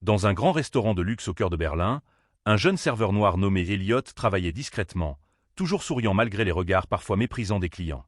Dans un grand restaurant de luxe au cœur de Berlin, un jeune serveur noir nommé Elliot travaillait discrètement, toujours souriant malgré les regards parfois méprisants des clients.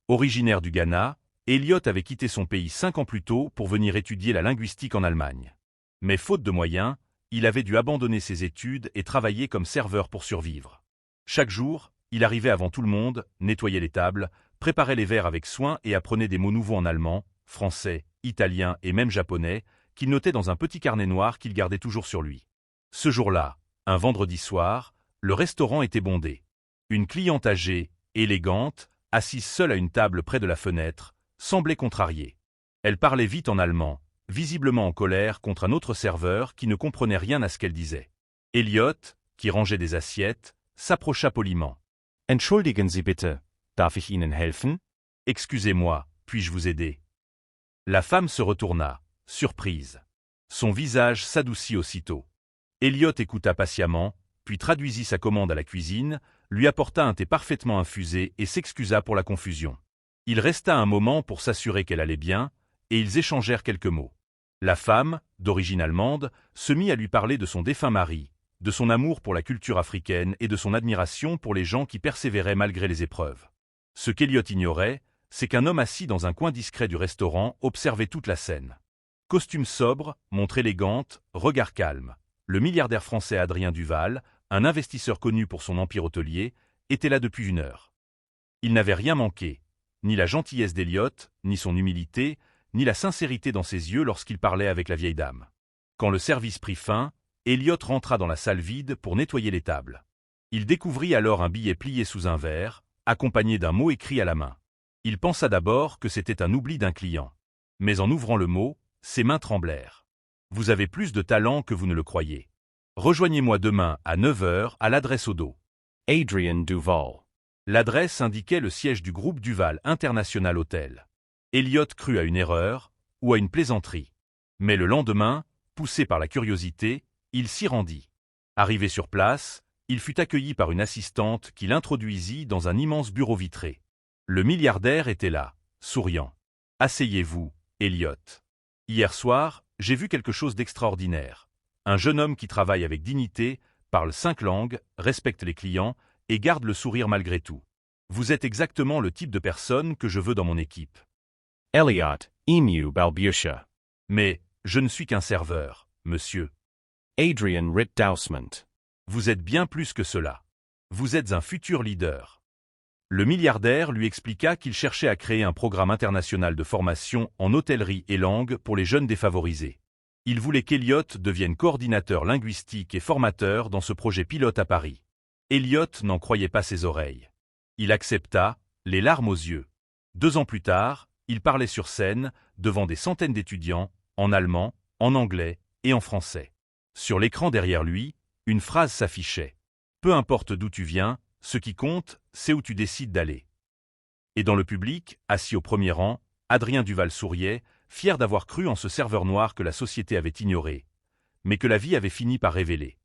Originaire du Ghana, Elliot avait quitté son pays 5 ans plus tôt pour venir étudier la linguistique en Allemagne. Mais faute de moyens, il avait dû abandonner ses études et travailler comme serveur pour survivre. Chaque jour, il arrivait avant tout le monde, nettoyait les tables, préparait les verres avec soin et apprenait des mots nouveaux en allemand, français, italien et même japonais, qu'il notait dans un petit carnet noir qu'il gardait toujours sur lui. Ce jour-là, un vendredi soir, le restaurant était bondé. Une cliente âgée, élégante, assise seule à une table près de la fenêtre, semblait contrariée. Elle parlait vite en allemand, visiblement en colère contre un autre serveur qui ne comprenait rien à ce qu'elle disait. Elliot, qui rangeait des assiettes, s'approcha poliment. « Entschuldigen Sie bitte, darf ich Ihnen helfen ?» « Excusez-moi, puis-je vous aider ?» La femme se retourna, surprise. Son visage s'adoucit aussitôt. Elliot écouta patiemment, puis traduisit sa commande à la cuisine, lui apporta un thé parfaitement infusé et s'excusa pour la confusion. Il resta un moment pour s'assurer qu'elle allait bien, et ils échangèrent quelques mots. La femme, d'origine allemande, se mit à lui parler de son défunt mari, de son amour pour la culture africaine et de son admiration pour les gens qui persévéraient malgré les épreuves. Ce qu'Elliot ignorait, c'est qu'un homme assis dans un coin discret du restaurant observait toute la scène. Costume sobre, montre élégante, regard calme. Le milliardaire français Adrien Duval, un investisseur connu pour son empire hôtelier, était là depuis 1 heure. Il n'avait rien manqué, ni la gentillesse d'Elliot, ni son humilité, ni la sincérité dans ses yeux lorsqu'il parlait avec la vieille dame. Quand le service prit fin, Elliot rentra dans la salle vide pour nettoyer les tables. Il découvrit alors un billet plié sous un verre, accompagné d'un mot écrit à la main. Il pensa d'abord que c'était un oubli d'un client. Mais en ouvrant le mot, ses mains tremblèrent. « Vous avez plus de talent que vous ne le croyez. Rejoignez-moi demain à 9 heures à l'adresse au dos. Adrian Duval. » L'adresse indiquait le siège du groupe Duval International Hotel. Elliot crut à une erreur ou à une plaisanterie. Mais le lendemain, poussé par la curiosité, il s'y rendit. Arrivé sur place, il fut accueilli par une assistante qui l'introduisit dans un immense bureau vitré. Le milliardaire était là, souriant. « Asseyez-vous, Elliot. Hier soir, j'ai vu quelque chose d'extraordinaire. Un jeune homme qui travaille avec dignité, parle 5 langues, respecte les clients et garde le sourire malgré tout. Vous êtes exactement le type de personne que je veux dans mon équipe. » Elliot, Emu Balbusha. « Mais, je ne suis qu'un serveur, monsieur. » Adrian Ritt-Dousman. « Vous êtes bien plus que cela. Vous êtes un futur leader. » Le milliardaire lui expliqua qu'il cherchait à créer un programme international de formation en hôtellerie et langue pour les jeunes défavorisés. Il voulait qu'Elliot devienne coordinateur linguistique et formateur dans ce projet pilote à Paris. Elliot n'en croyait pas ses oreilles. Il accepta, les larmes aux yeux. 2 ans plus tard, il parlait sur scène, devant des centaines d'étudiants, en allemand, en anglais et en français. Sur l'écran derrière lui, une phrase s'affichait. « Peu importe d'où tu viens, ce qui compte, c'est où tu décides d'aller. » Et dans le public, assis au premier rang, Adrien Duval souriait, fier d'avoir cru en ce serveur noir que la société avait ignoré, mais que la vie avait fini par révéler.